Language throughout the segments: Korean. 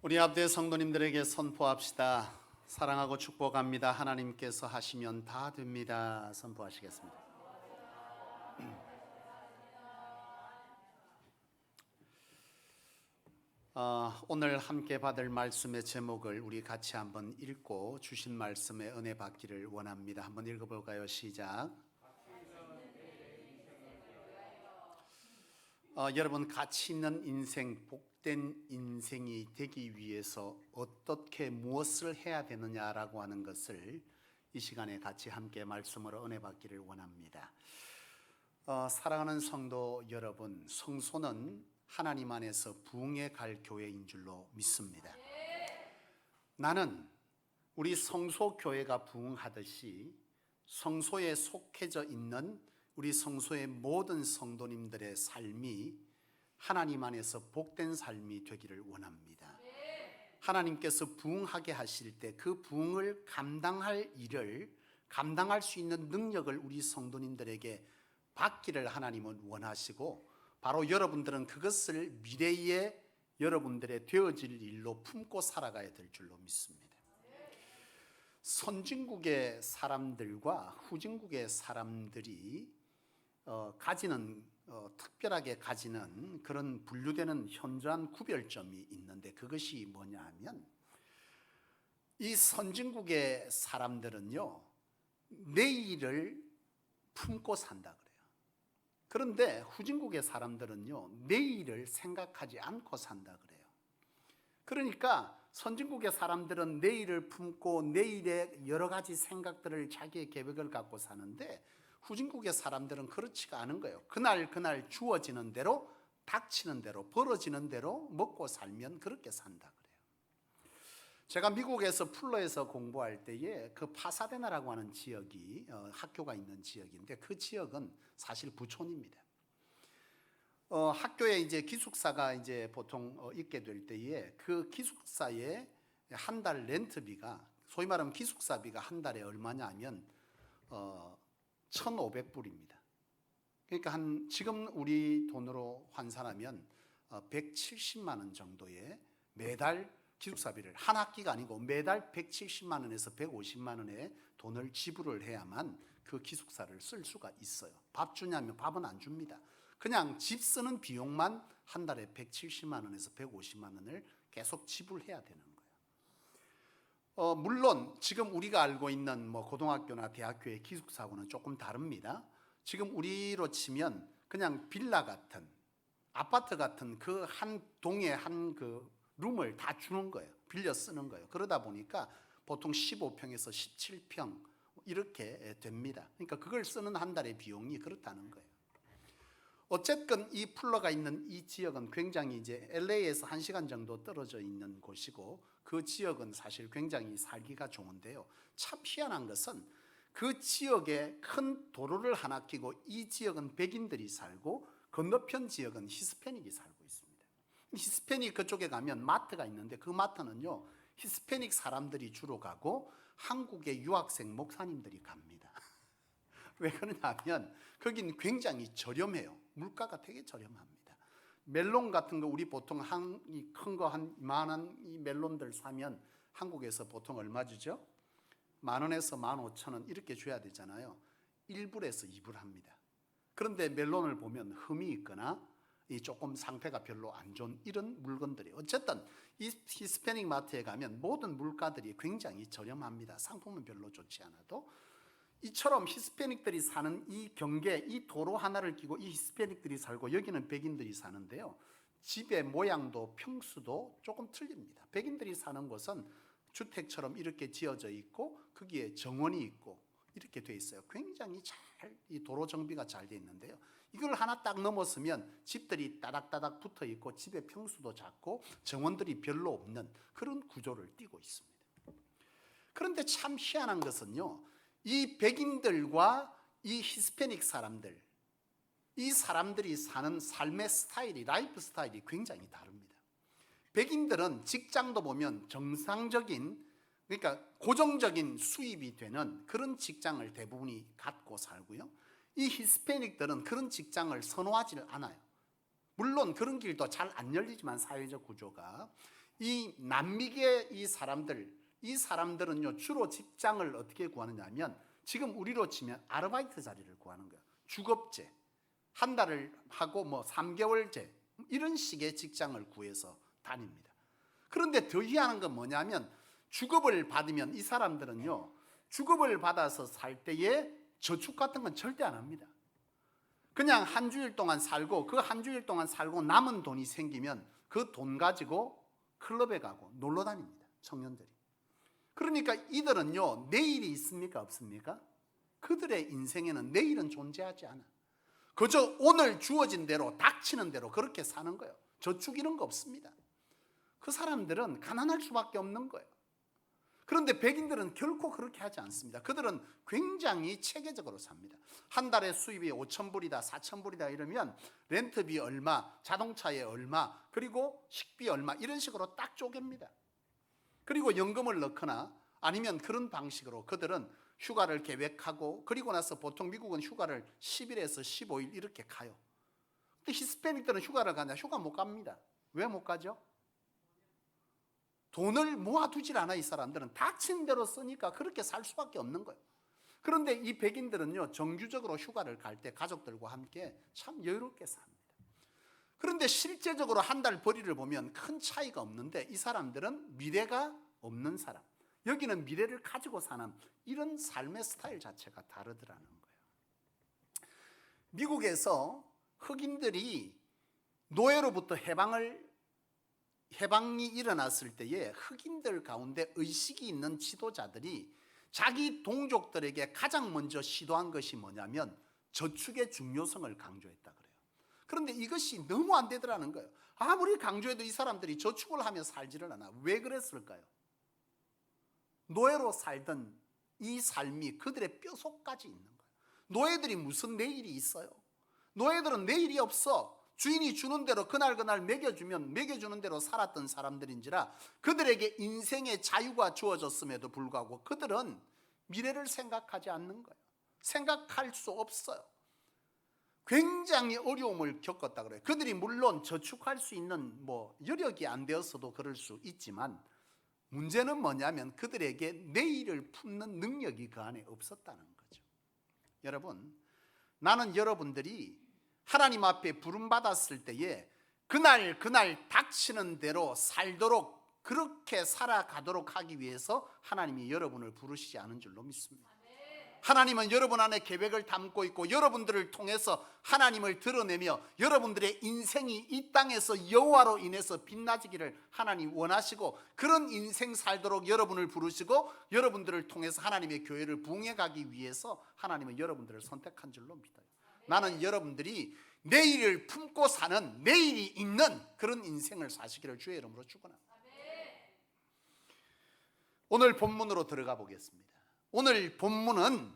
우리 앞대 성도님들에게 선포합시다. 사랑하고 축복합니다. 하나님께서 하시면 다 됩니다. 선포하시겠습니다. 오늘 함께 받을 말씀의 제목을 우리 같이 한번 읽고 주신 말씀의 은혜 받기를 원합니다. 한번 읽어볼까요? 시작. 여러분, 가치 있는 인생, 복된 인생이 되기 위해서 어떻게 무엇을 해야 되느냐라고 하는 것을 이 시간에 같이 함께 말씀으로 은혜 받기를 원합니다. 사랑하는 성도 여러분, 성소는 하나님 안에서 부흥해 갈 교회인 줄로 믿습니다. 나는 우리 성소 교회가 부흥하듯이 성소에 속해져 있는 우리 성소의 모든 성도님들의 삶이 하나님 안에서 복된 삶이 되기를 원합니다. 하나님께서 부흥하게 하실 때 그 부흥을 감당할 일을 감당할 수 있는 능력을 우리 성도님들에게 받기를 하나님은 원하시고, 바로 여러분들은 그것을 미래에 여러분들의 되어질 일로 품고 살아가야 될 줄로 믿습니다. 선진국의 사람들과 후진국의 사람들이 특별하게 가지는 그런 분류되는 현저한 구별점이 있는데, 그것이 뭐냐 하면, 이 선진국의 사람들은요, 내일을 품고 산다 그래요. 그런데 후진국의 사람들은요, 내일을 생각하지 않고 산다 그래요. 그러니까 선진국의 사람들은 내일을 품고 내일의 여러 가지 생각들을, 자기의 계획을 갖고 사는데, 후진국의 사람들은 그렇지가 않은 거예요. 그날 주어지는 대로, 닥치는 대로, 벌어지는 대로 먹고 살면 그렇게 산다 그래요. 제가 미국에서 플러에서 공부할 때에 그 파사데나라고 하는 지역이 학교가 있는 지역인데, 그 지역은 사실 부촌입니다. 학교에 이제 기숙사가 이제 보통 있게 될 때에 그 기숙사에 한 달 렌트비가, 소위 말하면 기숙사비가 한 달에 얼마냐 하면 1,500불입니다. 그러니까 지금 우리 돈으로 환산하면 170만 원 정도의 매달 기숙사비를, 한 학기가 아니고 매달 170만 원에서 150만 원의 돈을 지불을 해야만 그 기숙사를 쓸 수가 있어요. 밥 주냐면 밥은 안 줍니다. 그냥 집 쓰는 비용만 한 달에 170만 원에서 150만 원을 계속 지불해야 되는 거예요. 물론 지금 우리가 알고 있는 고등학교나 대학교의 기숙사하고는 조금 다릅니다. 지금 우리로 치면 그냥 빌라 같은, 아파트 같은 그 한 동에 한 그 룸을 다 주는 거예요. 빌려 쓰는 거예요. 그러다 보니까 보통 15평에서 17평 이렇게 됩니다. 그러니까 그걸 쓰는 한 달의 비용이 그렇다는 거예요. 어쨌든 이 플러가 있는 이 지역은 굉장히 이제 LA에서 1시간 정도 떨어져 있는 곳이고, 그 지역은 사실 굉장히 살기가 좋은데요. 참 희한한 것은 그 지역에 큰 도로를 하나 끼고, 이 지역은 백인들이 살고 건너편 지역은 히스패닉이 살고 있습니다. 히스패닉 그쪽에 가면 마트가 있는데, 그 마트는요, 히스패닉 사람들이 주로 가고 한국의 유학생 목사님들이 갑니다. 왜 그러냐면 거긴 굉장히 저렴해요. 물가가 되게 저렴합니다. 멜론 같은 거, 우리 보통 큰 거 한 이만한 이 멜론들 사면 한국에서 보통 얼마 주죠? 10,000원에서 15,000원 이렇게 줘야 되잖아요. 1불에서 2불 합니다. 그런데 멜론을 보면 흠이 있거나 조금 상태가 별로 안 좋은 이런 물건들이, 어쨌든 이 히스패닉 마트에 가면 모든 물가들이 굉장히 저렴합니다. 상품은 별로 좋지 않아도. 이처럼 히스패닉들이 사는 이 경계, 이 도로 하나를 끼고 이 히스패닉들이 살고, 여기는 백인들이 사는데요, 집의 모양도 평수도 조금 틀립니다. 백인들이 사는 곳은 주택처럼 이렇게 지어져 있고 거기에 정원이 있고 이렇게 돼 있어요. 굉장히 이 도로 정비가 잘 돼 있는데요, 이걸 하나 딱 넘었으면 집들이 따닥따닥 붙어 있고 집의 평수도 작고 정원들이 별로 없는 그런 구조를 띠고 있습니다. 그런데 참 희한한 것은요, 이 백인들과 이 히스패닉 사람들, 이 사람들이 사는 삶의 스타일이, 라이프 스타일이 굉장히 다릅니다. 백인들은 직장도 보면 정상적인, 그러니까 고정적인 수입이 되는 그런 직장을 대부분이 갖고 살고요, 이 히스패닉들은 그런 직장을 선호하지를 않아요. 물론 그런 길도 잘 안 열리지만, 사회적 구조가 이 남미계 이 사람들은요 주로 직장을 어떻게 구하느냐 하면 지금 우리로 치면 아르바이트 자리를 구하는 거예요. 주급제, 한 달을 하고 뭐 3개월제 이런 식의 직장을 구해서 다닙니다. 그런데 더 희한한 건 뭐냐면 주급을 받으면 이 사람들은요 주급을 받아서 살 때에 저축 같은 건 절대 안 합니다. 그냥 한 주일 동안 살고 그 한 주일 동안 살고 남은 돈이 생기면 그 돈 가지고 클럽에 가고 놀러 다닙니다. 청년들이. 그러니까 이들은요 내일이 있습니까 없습니까? 그들의 인생에는 내일은 존재하지 않아. 그저 오늘 주어진 대로 닥치는 대로 그렇게 사는 거예요. 저축 이런 거 없습니다. 그 사람들은 가난할 수밖에 없는 거예요. 그런데 백인들은 결코 그렇게 하지 않습니다. 그들은 굉장히 체계적으로 삽니다. 한 달에 수입이 5,000불이다 4,000불이다 이러면 렌트비 얼마, 자동차에 얼마, 그리고 식비 얼마 이런 식으로 딱 쪼갭니다. 그리고 연금을 넣거나 아니면 그런 방식으로 그들은 휴가를 계획하고 그리고 나서 보통 미국은 휴가를 10일에서 15일 이렇게 가요. 근데 히스패닉들은 휴가를 가냐? 휴가 못 갑니다. 왜 못 가죠? 돈을 모아두질 않아. 이 사람들은 닥친 대로 쓰니까 그렇게 살 수밖에 없는 거예요. 그런데 이 백인들은요 정규적으로 휴가를 갈 때 가족들과 함께 참 여유롭게 삽니다. 그런데 실제적으로 한 달 벌이를 보면 큰 차이가 없는데 이 사람들은 미래가 없는 사람, 여기는 미래를 가지고 사는 이런 삶의 스타일 자체가 다르더라는 거예요. 미국에서 흑인들이 노예로부터 해방이 일어났을 때에 흑인들 가운데 의식이 있는 지도자들이 자기 동족들에게 가장 먼저 시도한 것이 뭐냐면 저축의 중요성을 강조했다 그래요. 그런데 이것이 너무 안 되더라는 거예요. 아무리 강조해도 이 사람들이 저축을 하며 살지를 않아. 왜 그랬을까요? 노예로 살던 이 삶이 그들의 뼛속까지 있는 거예요. 노예들이 무슨 내일이 있어요? 노예들은 내일이 없어. 주인이 주는 대로 그날 먹여주면 먹여주는 대로 살았던 사람들인지라 그들에게 인생의 자유가 주어졌음에도 불구하고 그들은 미래를 생각하지 않는 거예요. 생각할 수 없어요. 굉장히 어려움을 겪었다 그래요. 그들이 물론 저축할 수 있는 여력이 안 되었어도 그럴 수 있지만 문제는 뭐냐면 그들에게 내일을 품는 능력이 그 안에 없었다는 거죠. 여러분, 나는 여러분들이 하나님 앞에 부름받았을 때에 그날 닥치는 대로 살도록 그렇게 살아가도록 하기 위해서 하나님이 여러분을 부르시지 않은 줄로 믿습니다. 하나님은 여러분 안에 계획을 담고 있고 여러분들을 통해서 하나님을 드러내며 여러분들의 인생이 이 땅에서 여호와로 인해서 빛나지기를 하나님 원하시고 그런 인생 살도록 여러분을 부르시고 여러분들을 통해서 하나님의 교회를 부흥해 가기 위해서 하나님은 여러분들을 선택한 줄로 믿어요. 나는 여러분들이 내일을 품고 사는 내일이 있는 그런 인생을 사시기를 주의 이름으로 축원합니다. 오늘 본문으로 들어가 보겠습니다. 오늘 본문은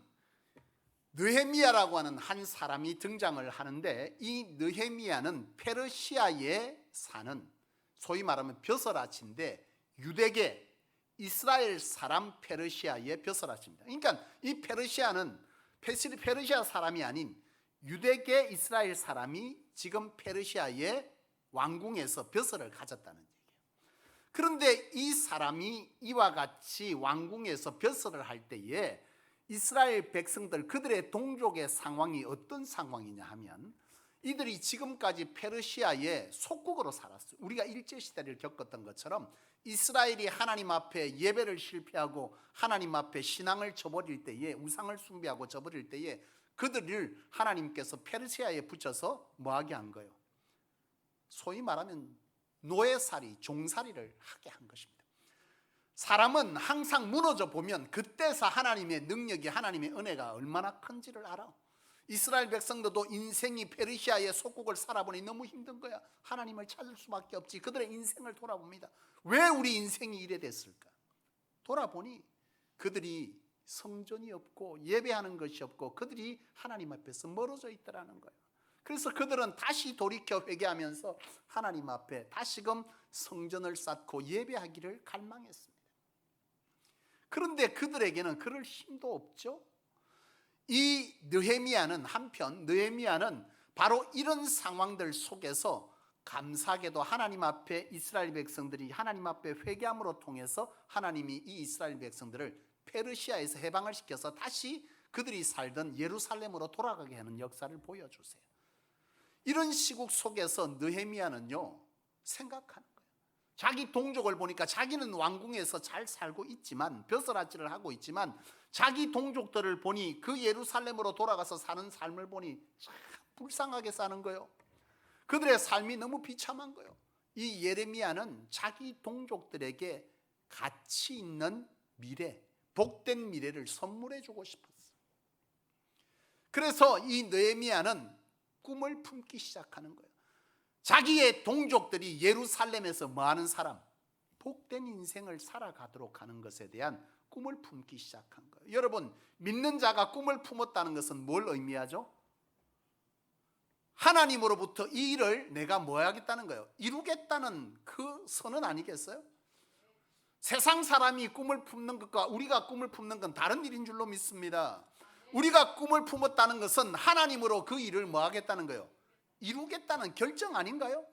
느헤미야라고 하는 한 사람이 등장을 하는데 이 느헤미야는 페르시아에 사는 소위 말하면 벼슬아치인데 유대계 이스라엘 사람 페르시아의 벼슬아치입니다. 그러니까 이 페르시아는 페르시아 사람이 아닌 유대계 이스라엘 사람이 지금 페르시아의 왕궁에서 벼슬을 가졌다는 얘기예요. 그런데 이 사람이 이와 같이 왕궁에서 벼슬을 할 때에 이스라엘 백성들 그들의 동족의 상황이 어떤 상황이냐 하면 이들이 지금까지 페르시아의 속국으로 살았어요. 우리가 일제시대를 겪었던 것처럼 이스라엘이 하나님 앞에 예배를 실패하고 하나님 앞에 신앙을 저버릴 때에 우상을 숭배하고 저버릴 때에 그들을 하나님께서 페르시아에 붙여서 뭐하게 한 거예요? 소위 말하면 노예살이, 종살이를 하게 한 것입니다. 사람은 항상 무너져 보면 그때서 하나님의 능력이, 하나님의 은혜가 얼마나 큰지를 알아. 이스라엘 백성들도 인생이 페르시아의 속국을 살아보니 너무 힘든 거야. 하나님을 찾을 수밖에 없지. 그들의 인생을 돌아봅니다. 왜 우리 인생이 이래 됐을까? 돌아보니 그들이 성전이 없고 예배하는 것이 없고 그들이 하나님 앞에서 멀어져 있더라는 거예요. 그래서 그들은 다시 돌이켜 회개하면서 하나님 앞에 다시금 성전을 쌓고 예배하기를 갈망했습니다. 그런데 그들에게는 그럴 힘도 없죠. 이 느헤미야는 한편 느헤미야는 바로 이런 상황들 속에서 감사하게도 하나님 앞에 이스라엘 백성들이 하나님 앞에 회개함으로 통해서 하나님이 이 이스라엘 백성들을 페르시아에서 해방을 시켜서 다시 그들이 살던 예루살렘으로 돌아가게 하는 역사를 보여주세요. 이런 시국 속에서 느헤미야는요 생각하는 거예요. 자기 동족을 보니까 자기는 왕궁에서 잘 살고 있지만 벼슬아치를 하고 있지만 자기 동족들을 보니 그 예루살렘으로 돌아가서 사는 삶을 보니 참 불쌍하게 사는 거예요. 그들의 삶이 너무 비참한 거예요. 이 예레미야는 자기 동족들에게 가치 있는 미래, 복된 미래를 선물해 주고 싶었어요. 그래서 이 느헤미야는 꿈을 품기 시작하는 거예요. 자기의 동족들이 예루살렘에서 뭐하는 사람, 복된 인생을 살아가도록 하는 것에 대한 꿈을 품기 시작한 거예요. 여러분, 믿는 자가 꿈을 품었다는 것은 뭘 의미하죠? 하나님으로부터 이 일을 내가 뭐 하겠다는 거예요? 이루겠다는 그 선언 아니겠어요? 세상 사람이 꿈을 품는 것과 우리가 꿈을 품는 건 다른 일인 줄로 믿습니다. 우리가 꿈을 품었다는 것은 하나님으로 그 일을 뭐 하겠다는 거예요? 이루겠다는 결정 아닌가요?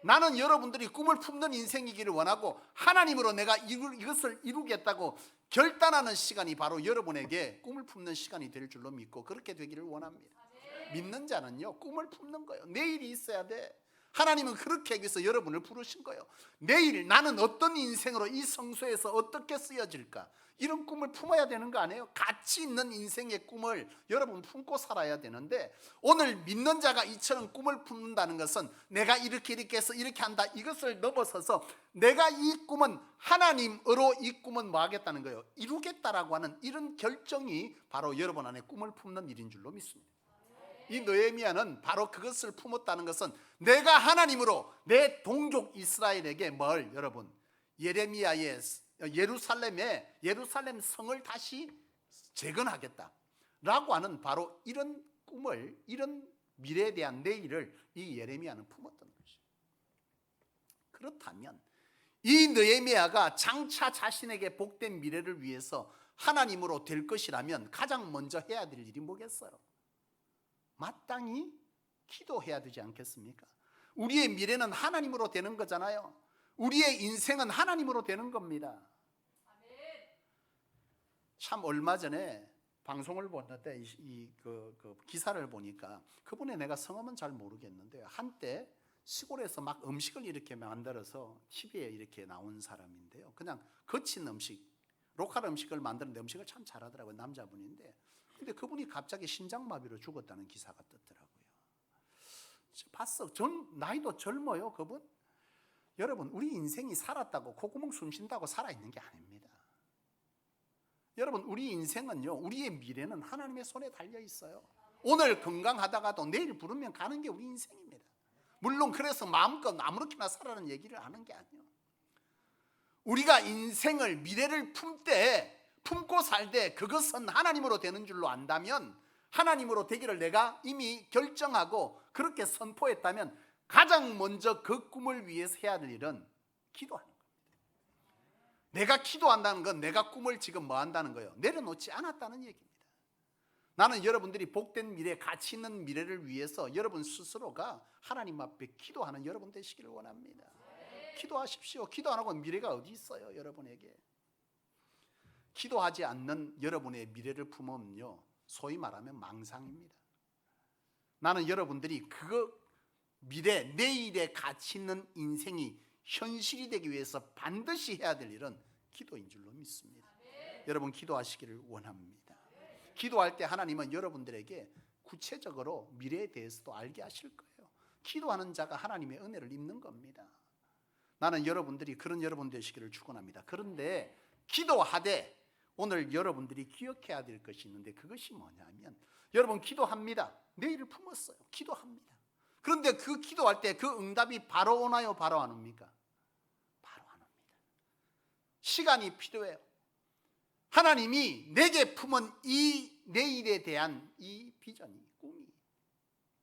나는 여러분들이 꿈을 품는 인생이기를 원하고 하나님으로 내가 이것을 이루겠다고 결단하는 시간이 바로 여러분에게 꿈을 품는 시간이 될 줄로 믿고 그렇게 되기를 원합니다. 믿는 자는요 꿈을 품는 거예요. 내일이 있어야 돼. 하나님은 그렇게 하기 위해서 여러분을 부르신 거예요. 내일 나는 어떤 인생으로 이 성소에서 어떻게 쓰여질까, 이런 꿈을 품어야 되는 거 아니에요? 가치 있는 인생의 꿈을 여러분 품고 살아야 되는데, 오늘 믿는 자가 이처럼 꿈을 품는다는 것은 내가 이렇게 해서 이렇게 한다, 이것을 넘어서서 내가 이 꿈은 하나님으로 이 꿈은 뭐 하겠다는 거예요? 이루겠다라고 하는 이런 결정이 바로 여러분 안에 꿈을 품는 일인 줄로 믿습니다. 이 느헤미야는 바로 그것을 품었다는 것은 내가 하나님으로 내 동족 이스라엘에게 뭘, 여러분, 예레미야의 예루살렘 성을 다시 재건하겠다라고 하는 바로 이런 꿈을, 이런 미래에 대한 내일을 이 예레미야는 품었던 것이죠. 그렇다면 이 느헤미야가 장차 자신에게 복된 미래를 위해서 하나님으로 될 것이라면 가장 먼저 해야 될 일이 뭐겠어요? 마땅히 기도해야 되지 않겠습니까? 우리의 미래는 하나님으로 되는 거잖아요. 우리의 인생은 하나님으로 되는 겁니다. 참 얼마 전에 방송을 보는데 그 기사를 보니까, 그분의 내가 성함은 잘 모르겠는데 한때 시골에서 막 음식을 이렇게 만들어서 TV에 이렇게 나온 사람인데요. 그냥 거친 음식, 로컬 음식을 만드는데 음식을 참 잘하더라고요. 남자분인데. 근데 그분이 갑자기 심장마비로 죽었다는 기사가 떴더라고요. 봤어. 나이도 젊어요, 그분. 여러분, 우리 인생이 살았다고 콧구멍 숨 쉰다고 살아있는 게 아닙니다. 여러분, 우리 인생은요, 우리의 미래는 하나님의 손에 달려 있어요. 오늘 건강하다가도 내일 부르면 가는 게 우리 인생입니다. 물론 그래서 마음껏 아무렇게나 살아라는 얘기를 하는 게 아니에요. 우리가 인생을, 미래를 품고 살 때 그것은 하나님으로 되는 줄로 안다면, 하나님으로 되기를 내가 이미 결정하고 그렇게 선포했다면 가장 먼저 그 꿈을 위해서 해야 될 일은 기도하는 겁니다. 내가 기도한다는 건 내가 꿈을 지금 뭐 한다는 거예요? 내려놓지 않았다는 얘기입니다. 나는 여러분들이 복된 미래, 가치 있는 미래를 위해서 여러분 스스로가 하나님 앞에 기도하는 여러분 되시기를 원합니다. 기도하십시오. 기도 안 하고 미래가 어디 있어요, 여러분에게? 기도하지 않는 여러분의 미래를 품으면요, 소위 말하면 망상입니다. 나는 여러분들이 그 미래, 내일의 가치 있는 인생이 현실이 되기 위해서 반드시 해야 될 일은 기도인 줄로 믿습니다. 여러분 기도하시기를 원합니다. 기도할 때 하나님은 여러분들에게 구체적으로 미래에 대해서도 알게 하실 거예요. 기도하는 자가 하나님의 은혜를 입는 겁니다. 나는 여러분들이 그런 여러분 되시기를 축원합니다. 그런데 기도하되 오늘 여러분들이 기억해야 될 것이 있는데, 그것이 뭐냐면, 여러분 기도합니다. 내일을 품었어요. 기도합니다. 그런데 그 기도할 때 그 응답이 바로 오나요, 바로 안 옵니까? 바로 안 옵니다. 시간이 필요해요. 하나님이 내게 품은 이 내일에 대한 이 비전이, 꿈이,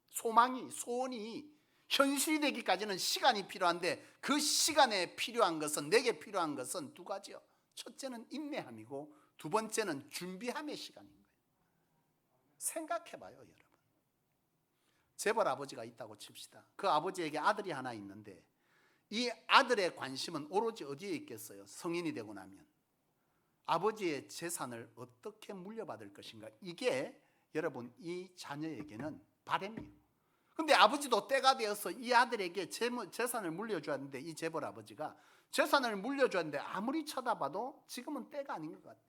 소망이, 소원이 현실이 되기까지는 시간이 필요한데, 그 시간에 필요한 것은, 내게 필요한 것은 두 가지요. 첫째는 인내함이고 두 번째는 준비함의 시간인 거예요. 생각해봐요, 여러분. 재벌 아버지가 있다고 칩시다. 그 아버지에게 아들이 하나 있는데 이 아들의 관심은 오로지 어디에 있겠어요? 성인이 되고 나면 아버지의 재산을 어떻게 물려받을 것인가. 이게 여러분 이 자녀에게는 바람이에요. 근데 아버지도 때가 되어서 이 아들에게 재산을 물려줘야 하는데 이 재벌 아버지가 재산을 물려줘야 하는데 아무리 쳐다봐도 지금은 때가 아닌 것 같아.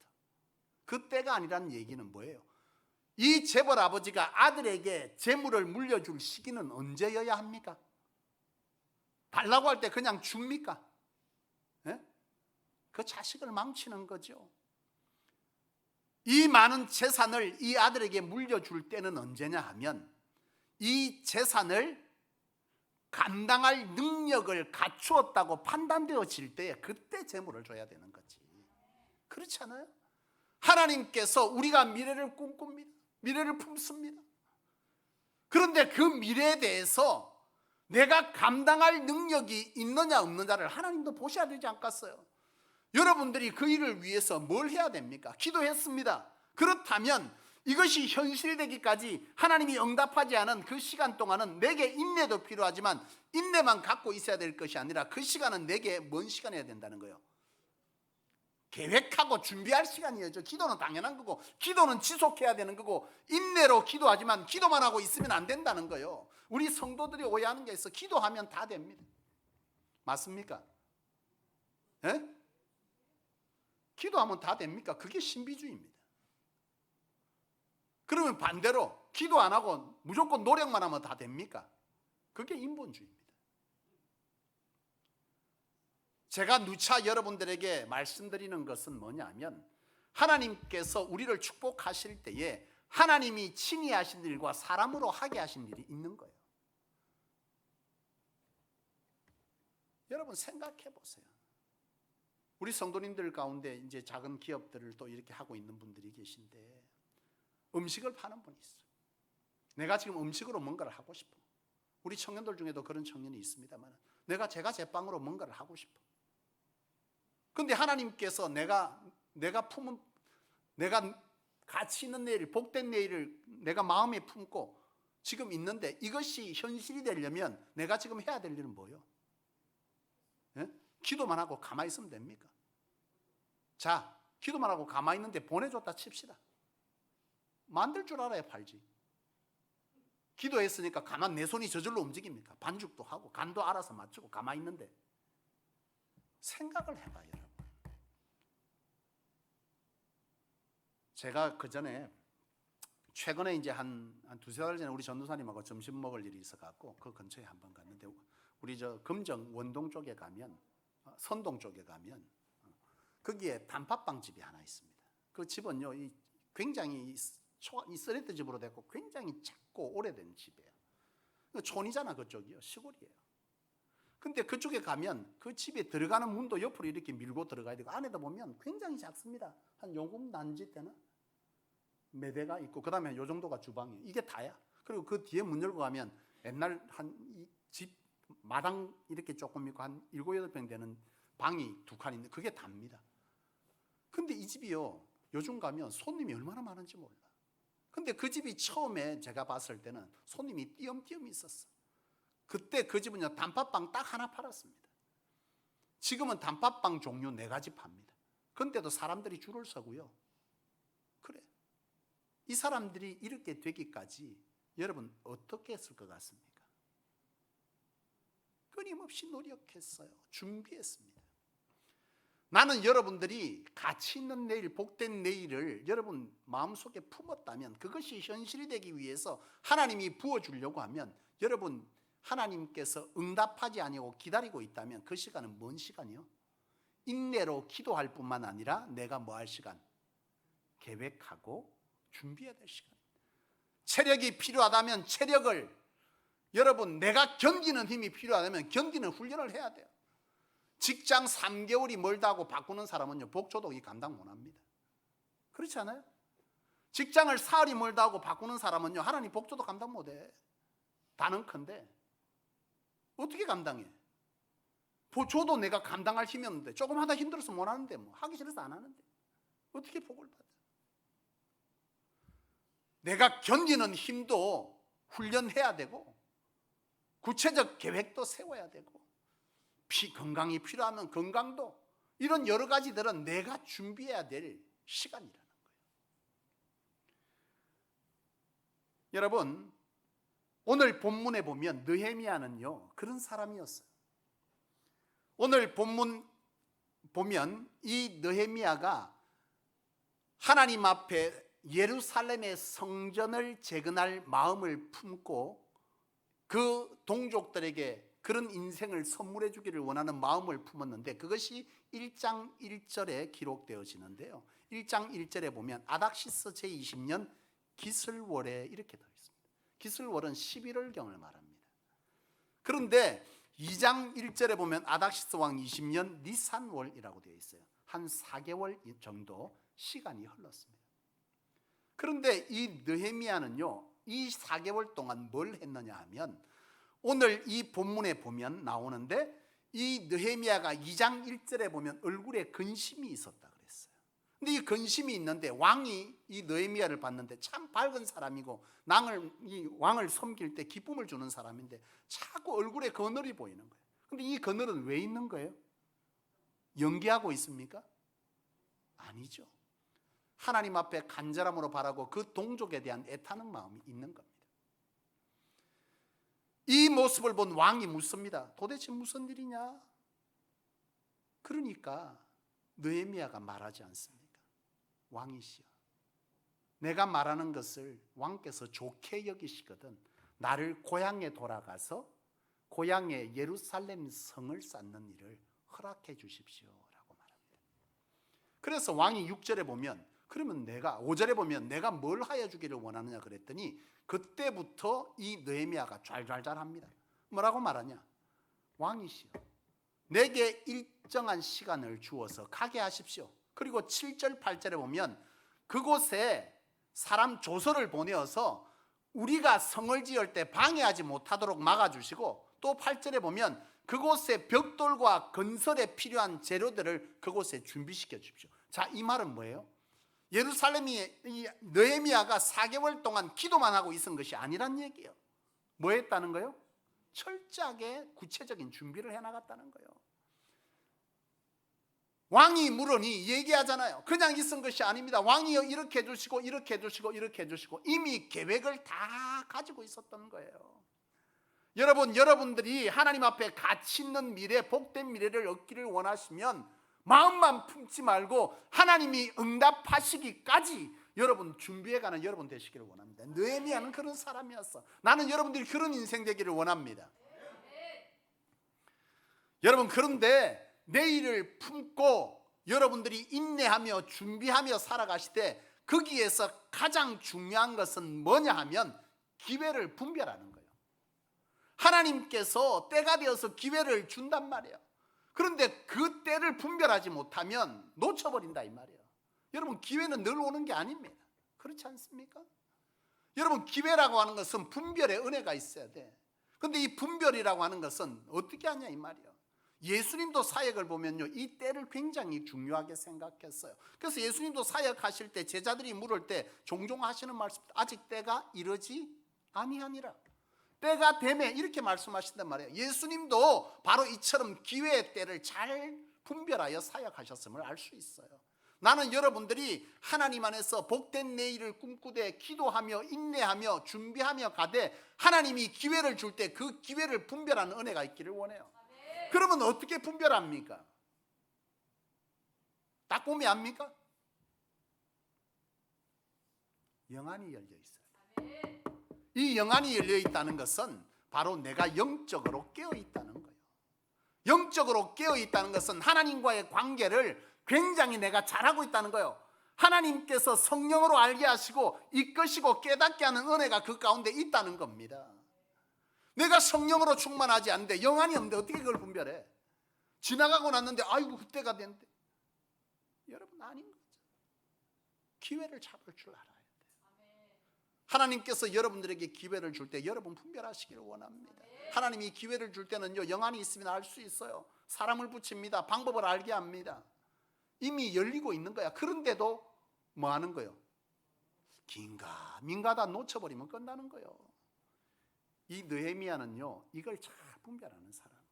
그 때가 아니라는 얘기는 뭐예요? 이 재벌 아버지가 아들에게 재물을 물려줄 시기는 언제여야 합니까? 달라고 할 때 그냥 줍니까? 예? 그 자식을 망치는 거죠. 이 많은 재산을 이 아들에게 물려줄 때는 언제냐 하면 이 재산을 감당할 능력을 갖추었다고 판단되어질 때 그때 재물을 줘야 되는 거지. 그렇지 않아요? 하나님께서 우리가 미래를 꿈꿉니다. 미래를 품습니다. 그런데 그 미래에 대해서 내가 감당할 능력이 있느냐 없느냐를 하나님도 보셔야 되지 않겠어요? 여러분들이 그 일을 위해서 뭘 해야 됩니까? 기도했습니다. 그렇다면 이것이 현실되기까지 하나님이 응답하지 않은 그 시간 동안은 내게 인내도 필요하지만 인내만 갖고 있어야 될 것이 아니라 그 시간은 내게 뭔 시간이어야 된다는 거예요? 계획하고 준비할 시간이죠. 기도는 당연한 거고 기도는 지속해야 되는 거고 인내로 기도하지만 기도만 하고 있으면 안 된다는 거예요. 우리 성도들이 오해하는 게 있어. 기도하면 다 됩니다. 맞습니까? 예? 기도하면 다 됩니까? 그게 신비주의입니다. 그러면 반대로 기도 안 하고 무조건 노력만 하면 다 됩니까? 그게 인본주의입니다. 제가 누차 여러분들에게 말씀드리는 것은 뭐냐면 하나님께서 우리를 축복하실 때에 하나님이 친히 하신 일과 사람으로 하게 하신 일이 있는 거예요. 여러분 생각해 보세요. 우리 성도님들 가운데 이제 작은 기업들을 또 이렇게 하고 있는 분들이 계신데 음식을 파는 분이 있어요. 내가 지금 음식으로 뭔가를 하고 싶어. 우리 청년들 중에도 그런 청년이 있습니다만 제가 제빵으로 뭔가를 하고 싶어. 근데 하나님께서 내가 품은 내가 가치 있는 내일, 복된 내일을 내가 마음에 품고 지금 있는데 이것이 현실이 되려면 내가 지금 해야 될 일은 뭐예요? 예? 기도만 하고 가만히 있으면 됩니까? 자, 기도만 하고 가만히 있는데 보내줬다 칩시다. 만들 줄 알아야 팔지. 기도했으니까 가만 내 손이 저절로 움직입니까? 반죽도 하고 간도 알아서 맞추고 가만히 있는데 생각을 해봐요, 여러분. 제가 그 전에 최근에 이제 한 두세 달 전에 우리 전도사님하고 점심 먹을 일이 있어갖고 그 근처에 한번 갔는데 우리 저 금정 원동 쪽에 가면 선동 쪽에 가면 거기에 단팥빵 집이 하나 있습니다. 그 집은요 굉장히 이 쓰레트 집으로 됐고 굉장히 작고 오래된 집이에요. 촌이잖아 그쪽이요 시골이에요. 근데 그쪽에 가면 그 집에 들어가는 문도 옆으로 이렇게 밀고 들어가야 되고 안에다 보면 굉장히 작습니다. 한 요금 난지 때나 매대가 있고 그 다음에 요 정도가 주방이에요. 이게 다야. 그리고 그 뒤에 문 열고 가면 옛날 한 이 집 마당 이렇게 조금 있고 한 7, 8평 되는 방이 2칸 있는데 그게 답니다. 근데 이 집이요 요즘 가면 손님이 얼마나 많은지 몰라. 근데 그 집이 처음에 제가 봤을 때는 손님이 띄엄띄엄 있었어. 그때 그 집은요 단팥빵 딱 하나 팔았습니다. 지금은 단팥빵 종류 4가지 팝니다. 근데도 사람들이 줄을 서고요. 그래. 이 사람들이 이렇게 되기까지 여러분 어떻게 했을 것 같습니까? 끊임없이 노력했어요. 준비했습니다. 나는 여러분들이 가치 있는 내일, 복된 내일을 여러분 마음속에 품었다면 그것이 현실이 되기 위해서 하나님이 부어주려고 하면 여러분 하나님께서 응답하지 아니하고 기다리고 있다면 그 시간은 뭔 시간이요? 인내로 기도할 뿐만 아니라 내가 뭐 할 시간? 계획하고 준비해야 될 시간. 체력이 필요하다면 체력을 여러분 내가 견디는 힘이 필요하다면 견디는 훈련을 해야 돼요. 직장 3개월이 멀다고 바꾸는 사람은요 복조독이 감당 못합니다. 그렇지 않아요? 직장을 사흘이 멀다고 바꾸는 사람은요 하나님 복조독 감당 못해. 단언컨대 어떻게 감당해? 저도 내가 감당할 힘이 없는데 조금 하다 힘들어서 못 하는데 뭐 하기 싫어서 안 하는데 어떻게 복을 받아? 내가 견디는 힘도 훈련해야 되고 구체적 계획도 세워야 되고 건강이 필요하면 건강도, 이런 여러 가지들은 내가 준비해야 될 시간이라는 거예요. 여러분, 오늘 본문에 보면 느헤미야는요 그런 사람이었어요. 오늘 본문 보면 이 느헤미야가 하나님 앞에 예루살렘의 성전을 재건할 마음을 품고 그 동족들에게 그런 인생을 선물해 주기를 원하는 마음을 품었는데, 그것이 1장 1절에 기록되어지는데요, 1장 1절에 보면 아닥시스 제20년 기슬월에 이렇게 되어 있습니다. 기슬월은 11월경을 말합니다. 그런데 2장 1절에 보면 아닥시스 왕 20년 니산월이라고 되어 있어요. 한 4개월 정도 시간이 흘렀습니다. 그런데 이 느헤미야는요 이 4개월 동안 뭘 했느냐 하면, 오늘 이 본문에 보면 나오는데, 이 느헤미야가 2장 1절에 보면 얼굴에 근심이 있었다 그랬어요. 근데 이 근심이 있는데 왕이 이 느헤미야를 봤는데 참 밝은 사람이고 이 왕을 섬길 때 기쁨을 주는 사람인데 자꾸 얼굴에 그늘이 보이는 거예요. 근데 이 그늘은 왜 있는 거예요? 연기하고 있습니까? 아니죠. 하나님 앞에 간절함으로 바라고 그 동족에 대한 애타는 마음이 있는 겁니다. 이 모습을 본 왕이 묻습니다. 도대체 무슨 일이냐? 그러니까 느헤미야가 말하지 않습니까? 왕이시여, 내가 말하는 것을 왕께서 좋게 여기시거든 나를 고향에 돌아가서 고향에 예루살렘 성을 쌓는 일을 허락해 주십시오 라고 말합니다. 그래서 왕이 6절에 보면, 그러면 5절에 보면 내가 뭘 하여 주기를 원하느냐 그랬더니, 그때부터 이 느헤미야가 잘합니다. 뭐라고 말하냐? 왕이시여, 내게 일정한 시간을 주어서 가게 하십시오. 그리고 7절 8절에 보면 그곳에 사람 조서를 보내어서 우리가 성을 지을 때 방해하지 못하도록 막아주시고, 또 8절에 보면 그곳에 벽돌과 건설에 필요한 재료들을 그곳에 준비시켜 주십시오. 자, 이 말은 뭐예요? 예루살렘이 느헤미야가 4개월 동안 기도만 하고 있은 것이 아니란 얘기예요. 뭐 했다는 거예요? 철저하게 구체적인 준비를 해나갔다는 거예요. 왕이 물으니 얘기하잖아요. 그냥 있은 것이 아닙니다. 왕이 이렇게 해주시고 이렇게 해주시고 이렇게 해주시고 이미 계획을 다 가지고 있었던 거예요. 여러분들이 하나님 앞에 가치 있는 미래, 복된 미래를 얻기를 원하시면 마음만 품지 말고 하나님이 응답하시기까지 여러분 준비해가는 여러분 되시기를 원합니다. 느헤미야는 그런 사람이었어. 나는 여러분들이 그런 인생 되기를 원합니다. 여러분, 그런데 내일을 품고 여러분들이 인내하며 준비하며 살아가실 때 거기에서 가장 중요한 것은 뭐냐 하면 기회를 분별하는 거예요. 하나님께서 때가 되어서 기회를 준단 말이에요. 그런데 그 때를 분별하지 못하면 놓쳐버린다 이 말이에요. 여러분, 기회는 늘 오는 게 아닙니다. 그렇지 않습니까? 여러분, 기회라고 하는 것은 분별의 은혜가 있어야 돼. 그런데 이 분별이라고 하는 것은 어떻게 하냐 이 말이에요. 예수님도 사역을 보면요 이 때를 굉장히 중요하게 생각했어요. 그래서 예수님도 사역하실 때 제자들이 물을 때 종종 하시는 말씀, 아직 때가 이르지 아니하니라, 때가 되매, 이렇게 말씀하신단 말이에요. 예수님도 바로 이처럼 기회의 때를 잘 분별하여 사역하셨음을 알 수 있어요. 나는 여러분들이 하나님 안에서 복된 내일을 꿈꾸되 기도하며 인내하며 준비하며 가되 하나님이 기회를 줄 때 그 기회를 분별하는 은혜가 있기를 원해요. 그러면 어떻게 분별합니까? 딱 보면 압니까? 영안이 열려 있어요. 이 영안이 열려 있다는 것은 바로 내가 영적으로 깨어 있다는 거예요. 영적으로 깨어 있다는 것은 하나님과의 관계를 굉장히 내가 잘하고 있다는 거예요. 하나님께서 성령으로 알게 하시고 이끄시고 깨닫게 하는 은혜가 그 가운데 있다는 겁니다. 내가 성령으로 충만하지 않는데, 영안이 없는데 어떻게 그걸 분별해? 지나가고 났는데 아이고 그때가 됐는데, 여러분 아닌 거죠. 기회를 잡을 줄 알아야 돼요. 하나님께서 여러분들에게 기회를 줄 때 여러분 분별하시기를 원합니다. 하나님이 기회를 줄 때는요 영안이 있으면 알 수 있어요. 사람을 붙입니다. 방법을 알게 합니다. 이미 열리고 있는 거야. 그런데도 뭐 하는 거예요? 긴가민가다 놓쳐버리면 끝나는 거예요. 이 느헤미야는요, 이걸 잘 분별하는 사람이었어요.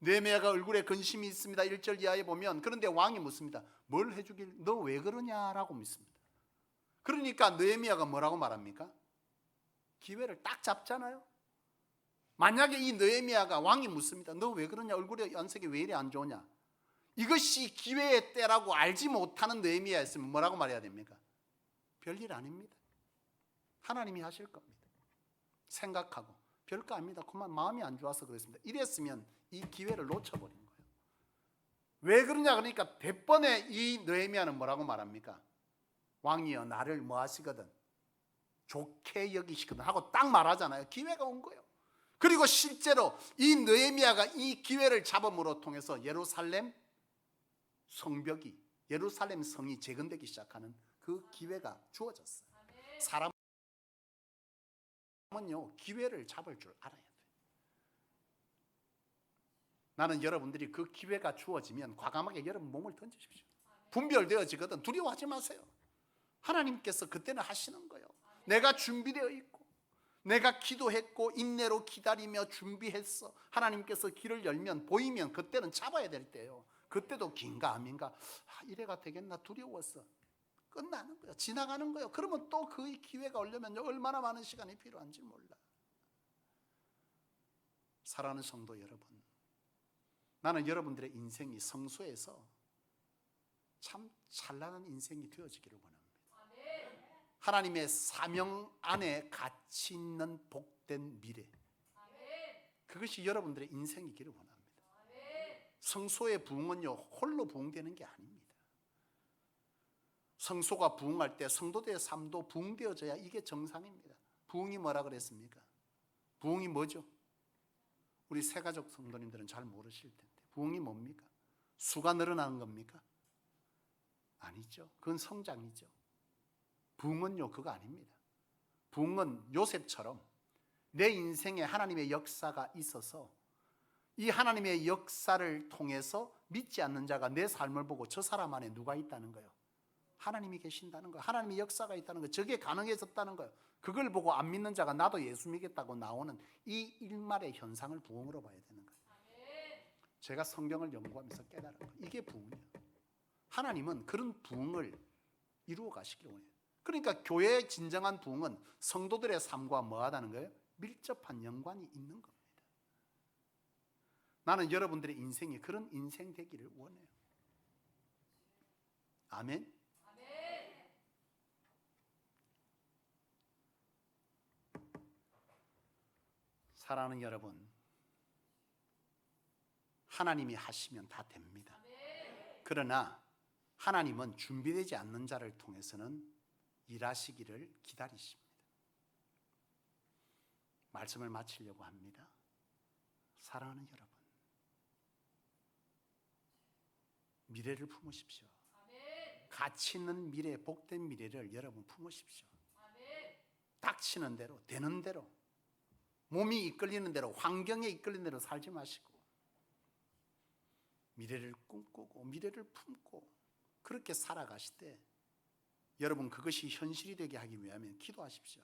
느헤미야가 얼굴에 근심이 있습니다. 1절 이하에 보면, 그런데 왕이 묻습니다. 뭘 해주길, 너 왜 그러냐라고 묻습니다. 그러니까 느헤미야가 뭐라고 말합니까? 기회를 딱 잡잖아요. 만약에 이 느헤미야가, 왕이 묻습니다. 너 왜 그러냐, 얼굴에 연색이 왜 이리 안 좋으냐, 이것이 기회의 때라고 알지 못하는 느헤미야였으면 뭐라고 말해야 됩니까? 별일 아닙니다. 하나님이 하실 겁니다. 생각하고 별거 아닙니다. 그만 마음이 안 좋아서 그랬습니다. 이랬으면 이 기회를 놓쳐버린 거예요. 왜 그러냐 그러니까 대번에 이 느헤미야는 뭐라고 말합니까? 왕이여 나를 뭐 하시거든, 좋게 여기시거든 하고 딱 말하잖아요. 기회가 온 거예요. 그리고 실제로 이 느헤미야가 이 기회를 잡음으로 통해서 예루살렘 성벽이, 예루살렘 성이 재건되기 시작하는 그 기회가 주어졌어요. 사람은요, 기회를 잡을 줄 알아야 돼요. 나는 여러분들이 그 기회가 주어지면 과감하게 여러분 몸을 던지십시오. 분별되어지거든 두려워하지 마세요. 하나님께서 그때는 하시는 거예요. 내가 준비되어 있고, 내가 기도했고 인내로 기다리며 준비했어. 하나님께서 길을 열면, 보이면 그때는 잡아야 될 때예요. 그때도 긴가 아닌가, 이래가 되겠나 두려웠어. 끝나는 거예요. 지나가는 거예요. 그러면 또 그 기회가 오려면 얼마나 많은 시간이 필요한지 몰라. 사랑하는 성도 여러분, 나는 여러분들의 인생이 성소에서 참 찬란한 인생이 되어지기를 원합니다. 하나님의 사명 안에 가치 있는 복된 미래, 그것이 여러분들의 인생이기를 원합니다. 성소의 부흥은요, 홀로 부흥되는 게 아닙니다. 성소가 부흥할 때 성도들의 삶도 부흥되어져야 이게 정상입니다. 부흥이 뭐라 그랬습니까? 부흥이 뭐죠? 우리 새가족 성도님들은 잘 모르실 텐데, 부흥이 뭡니까? 수가 늘어나는 겁니까? 아니죠. 그건 성장이죠. 부흥은요, 그거 아닙니다. 부흥은 요셉처럼 내 인생에 하나님의 역사가 있어서 이 하나님의 역사를 통해서 믿지 않는 자가 내 삶을 보고 저 사람 안에 누가 있다는 거예요? 하나님이 계신다는 거예요. 하나님의 역사가 있다는 거예요. 저게 가능해졌다는 거예요. 그걸 보고 안 믿는 자가 나도 예수 믿겠다고 나오는 이 일말의 현상을 부흥으로 봐야 되는 거예요. 제가 성경을 연구하면서 깨달은 거예요. 이게 부흥이에요. 하나님은 그런 부흥을 이루어 가시기를 원해요. 그러니까 교회의 진정한 부흥은 성도들의 삶과 뭐하다는 거예요? 밀접한 연관이 있는 겁니다. 나는 여러분들의 인생이 그런 인생 되기를 원해요. 아멘. 사랑하는 여러분, 하나님이 하시면 다 됩니다. 그러나 하나님은 준비되지 않는 자를 통해서는 일하시기를 기다리십니다. 말씀을 마치려고 합니다. 사랑하는 여러분, 미래를 품으십시오. 가치 있는 미래, 복된 미래를 여러분 품으십시오. 닥치는 대로, 되는 대로, 몸이 이끌리는 대로, 환경에 이끌리는 대로 살지 마시고 미래를 꿈꾸고 미래를 품고 그렇게 살아가실 때 여러분, 그것이 현실이 되게 하기 위하면 기도하십시오.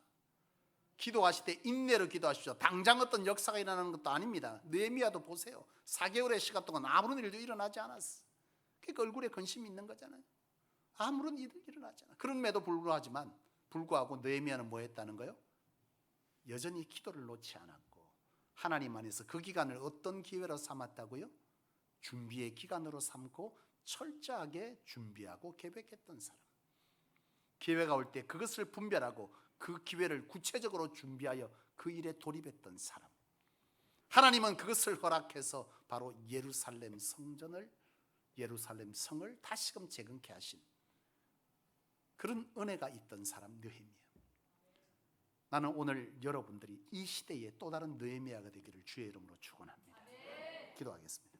기도하실 때 인내로 기도하십시오. 당장 어떤 역사가 일어나는 것도 아닙니다. 느헤미야도 보세요. 4개월의 시간 동안 아무런 일도 일어나지 않았어. 그러니까 얼굴에 근심이 있는 거잖아요. 아무런 일도 일어나지 않아. 그럼에도 불구하고 느헤미야는 뭐 했다는 거예요? 여전히 기도를 놓지 않았고 하나님 안에서 그 기간을 어떤 기회로 삼았다고요? 준비의 기간으로 삼고 철저하게 준비하고 계획했던 사람. 기회가 올 때 그것을 분별하고 그 기회를 구체적으로 준비하여 그 일에 돌입했던 사람. 하나님은 그것을 허락해서 바로 예루살렘 성전을, 예루살렘 성을 다시금 재건케 하신 그런 은혜가 있던 사람 느헤미야. 나는 오늘 여러분들이 이 시대에 또 다른 느헤미야가 되기를 주의 이름으로 축원합니다. 기도하겠습니다.